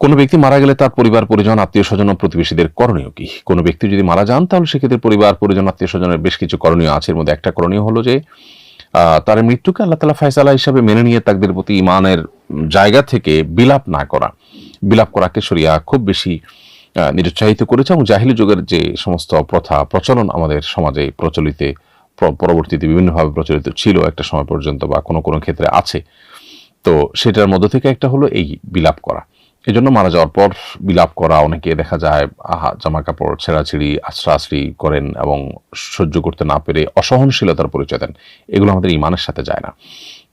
কোনো ব্যক্তি মারা গেলে তার পরিবার পরিজন আত্মীয় স্বজন ও প্রতিবেশীদের করণীয় কি? কোনো ব্যক্তি যদি মারা যান তাহলে সেক্ষেত্রে পরিবার পরিজন আত্মীয় স্বজনের বেশ কিছু করণীয় আছে। এর মধ্যে একটা করণীয় হলো যে তার মৃত্যুকে আল্লাহ তাআলা ফয়সালা হিসাবে মেনে নিয়ে তাকদীরের প্রতি ঈমানের জায়গা থেকে বিলাপ না করা। বিলাপ করাকে শরিয়া খুব বেশি নিরুৎসাহিত করেছে এবং জাহিলি যুগের যে সমস্ত প্রথা প্রচলন আমাদের সমাজে পরবর্তীতে বিভিন্নভাবে প্রচলিত ছিল একটা সময় পর্যন্ত বা কোনো কোনো ক্ষেত্রে আছে, তো সেটার মধ্য থেকে একটা হলো এই বিলাপ করা। এজন্য মারা যাওয়ার পর বিলাপ করা, অনেকে দেখা যায় জামা কাপড় ছেঁড়াছিঁড়ি আছড়াআছড়ি করেন এবং সহ্য করতে না পেরে অসহনশীলতার পরিচয় দেন। এগুলো আমাদের ঈমানের সাথে যায় না।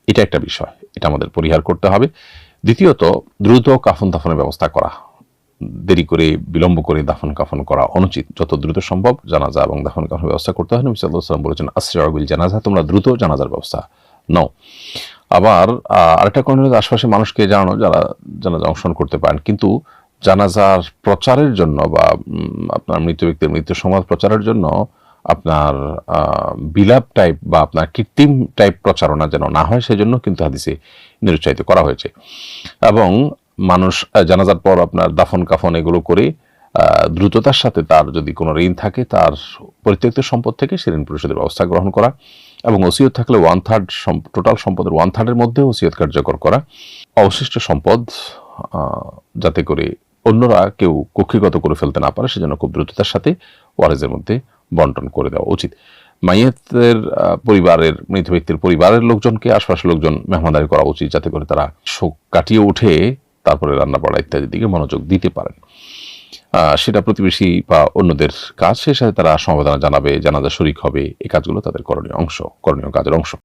এটা একটা বিষয়, এটা আমাদের পরিহার করতে হবে। দ্বিতীয়ত, দ্রুত কাফন দাফনের ব্যবস্থা করা। দেরি করে বিলম্ব করে দাফন কাফন করা অনুচিত। যত দ্রুত সম্ভব জানাজা এবং দাফন কাফনের ব্যবস্থা করতে হয়। নবী সাল্লাল্লাহু আলাইহি ওয়াসাল্লাম বলেছেন, আসরি'উ বিল জানাজা, তোমরা দ্রুত জানাজার ব্যবস্থা নাও। আবার আরেকটা কারণ হলো আশপাশের মানুষকে জানানো যারা জানাজা অংশগ্রহণ করতে পারেন, কিন্তু জানাজার প্রচারের জন্য বা আপনার মৃত ব্যক্তির মৃত্যু সংবাদ প্রচারের জন্য আপনার বিলাপ টাইপ বা আপনার কৃত্রিম টাইপ প্রচারণা যেন না হয়, সেজন্য কিন্তু হাদিসে নিরুৎসাহিত করা হয়েছে। এবং মানুষ জানাজার পর আপনার দাফন কাফন এগুলো করে দ্রুততার সাথে তার যদি কোনো ঋণ থাকে তার পরিত্যক্ত সম্পদ থেকে সে ঋণ পরিশোধের ব্যবস্থা গ্রহণ করা এবং ওসিয়ত থাকলে 1/3 টোটাল সম্পদের 1/3 মধ্যে ওসিয়ত কার্যকর করা। অবশিষ্ট সম্পদ যাতে করে অন্যরা কেউ কক্ষিগত করে ফেলতে না পারে সেজন্য খুব দ্রুততার সাথে ওয়ারিসের মধ্যে বন্টন করে দেওয়া উচিত। মাইয়াতের পরিবারের মৃত ব্যক্তির পরিবারের লোকজনকে আশপাশের লোকজন মেহমানদারি করা উচিত, যাতে করে তারা শোক কাটিয়ে উঠে তারপরে রান্না বাড়া ইত্যাদির দিকে মনোযোগ দিতে পারেন। সেটা প্রতিবেশী বা অন্যদের কাজ, সে সাথে তারা সমবেদনা জানাবে, জানাজা শরীক হবে। এই কাজগুলো তাদের করণীয় কাজের অংশ।